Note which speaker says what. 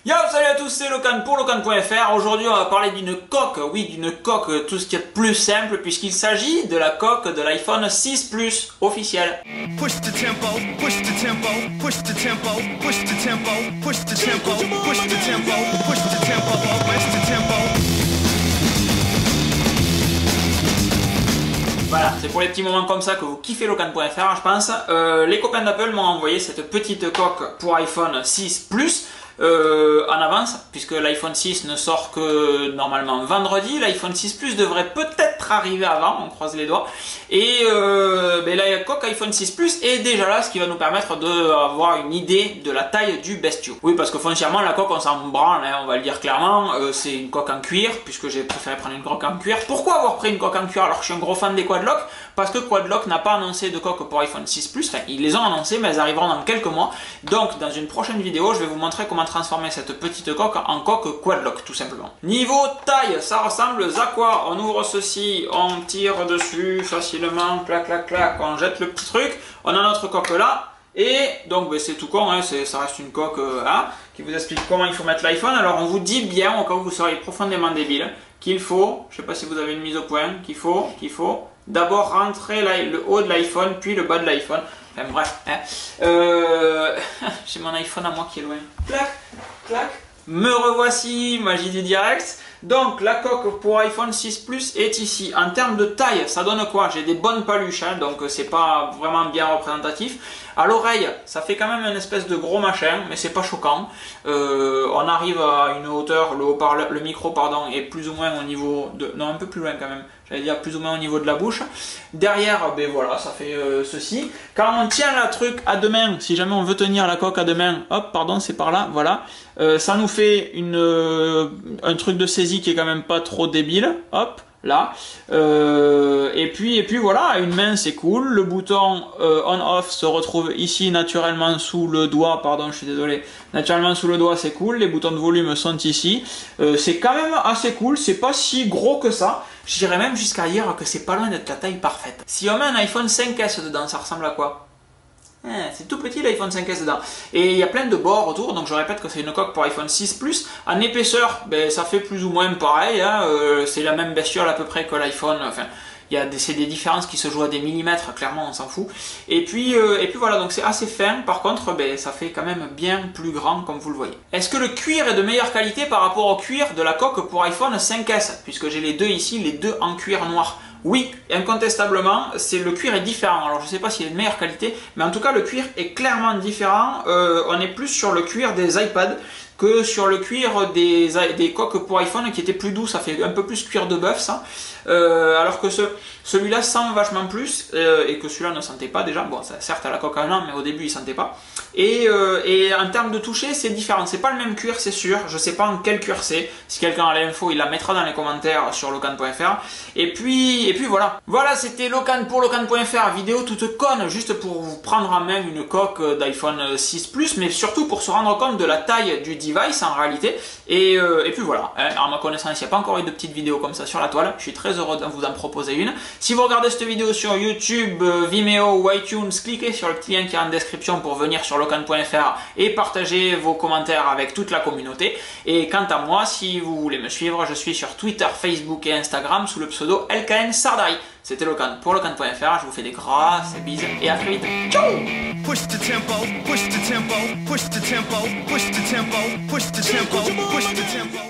Speaker 1: Yo, salut à tous, c'est Locan pour Locan.fr. Aujourd'hui, on va parler d'une coque, oui, d'une coque, tout ce qui est de plus simple, puisqu'il s'agit de la coque de l'iPhone 6 Plus officiel.
Speaker 2: Push the tempo, push the tempo, push the tempo, push the tempo, push the tempo, push the tempo, push the tempo, push the tempo.
Speaker 1: Voilà, c'est pour les petits moments comme ça que vous kiffez Locan.fr, je pense. Les copains d'Apple m'ont envoyé cette petite coque pour iPhone 6 Plus. En avance, puisque l'iPhone 6 ne sort que normalement vendredi. L'iPhone 6 Plus devrait peut-être arriver avant, on croise les doigts. Et la coque iPhone 6 Plus est déjà là, ce qui va nous permettre d'avoir une idée de la taille du bestiau. Oui, parce que foncièrement, la coque, on s'en branle, hein, on va le dire clairement. C'est une coque en cuir, puisque j'ai préféré prendre une coque en cuir. Pourquoi avoir pris une coque en cuir alors que je suis un gros fan des Quadlock? Parce que Quadlock n'a pas annoncé de coque pour iPhone 6 Plus. Enfin, ils les ont annoncées, mais elles arriveront dans quelques mois. Donc, dans une prochaine vidéo, je vais vous montrer comment transformer cette petite coque en coque Quadlock, tout simplement. Niveau taille, ça ressemble à quoi? On ouvre ceci, on tire dessus facilement, clac clac clac, on jette le petit truc, on a notre coque là, et donc c'est tout con, hein, ça reste une coque qui vous explique comment il faut mettre l'iPhone. Alors on vous dit bien, au cas où vous seriez profondément débile, qu'il faut, je sais pas si vous avez une mise au point, qu'il faut d'abord rentrer le haut de l'iPhone, puis le bas de l'iPhone. Enfin bref, hein. J'ai mon iPhone à moi qui est loin. Clac, clac. Me revoici, magie du direct. Donc la coque pour iPhone 6 Plus est ici. En termes de taille, ça donne quoi? J'ai des bonnes paluches, hein, donc c'est pas vraiment bien représentatif. À l'oreille, ça fait quand même une espèce de gros machin, mais c'est pas choquant. On arrive à une hauteur, le micro pardon, est plus ou moins au niveau de... Non, un peu plus loin quand même. J'allais dire plus ou moins au niveau de la bouche. Derrière, ben voilà, ça fait ceci. Quand on tient la truc à deux mains, si jamais on veut tenir la coque à deux mains, hop, pardon, c'est par là, voilà. Ça nous fait un truc de saisie qui est quand même pas trop débile, hop. Là, et puis voilà, à une main c'est cool. Le bouton on-off se retrouve ici naturellement sous le doigt, pardon, je suis désolé, naturellement sous le doigt, c'est cool. Les boutons de volume sont ici, c'est quand même assez cool, c'est pas si gros que ça. Je dirais même jusqu'à dire que c'est pas loin d'être la taille parfaite. Si on met un iPhone 5S dedans, ça ressemble à quoi? C'est tout petit l'iPhone 5S dedans. Et il y a plein de bords autour, donc je répète que c'est une coque pour iPhone 6 Plus. En épaisseur, ben, ça fait plus ou moins pareil, hein, c'est la même bestiole à peu près que l'iPhone. Enfin, c'est des différences qui se jouent à des millimètres, clairement on s'en fout. Et puis voilà, donc c'est assez fin, par contre ben, ça fait quand même bien plus grand comme vous le voyez. Est-ce que le cuir est de meilleure qualité par rapport au cuir de la coque pour iPhone 5S? Puisque j'ai les deux ici, les deux en cuir noir. Oui, incontestablement, le cuir est différent. Alors je ne sais pas s'il est de meilleure qualité, mais en tout cas le cuir est clairement différent. On est plus sur le cuir des iPads que sur le cuir des coques pour iPhone qui était plus doux, ça fait un peu plus cuir de bœuf ça. Alors que celui-là sent vachement plus et que celui-là ne sentait pas déjà. Bon, ça, certes à la coque un an, mais au début il sentait pas. Et en termes de toucher, c'est différent. C'est pas le même cuir, c'est sûr. Je sais pas en quel cuir c'est. Si quelqu'un a l'info, il la mettra dans les commentaires sur Locan.fr. Et puis voilà. Voilà, c'était Locan pour Locan.fr. Vidéo toute conne, juste pour vous prendre en main une coque d'iPhone 6 Plus, mais surtout pour se rendre compte de la taille du device en réalité. Et puis voilà. À ma connaissance, il n'y a pas encore eu de petite vidéo comme ça sur la toile. Je suis très heureux de vous en proposer une. Si vous regardez cette vidéo sur YouTube, Vimeo ou iTunes, cliquez sur le petit lien qui est en description pour venir sur Locan.fr et partager vos commentaires avec toute la communauté. Et quant à moi, si vous voulez me suivre, je suis sur Twitter, Facebook et Instagram sous le pseudo LKN Sardari. C'était Locan pour Locan.fr, je vous fais des grosses bises et à très vite. Ciao!
Speaker 2: Push the tempo, push the tempo, push the tempo, push the tempo, push the tempo, push the tempo.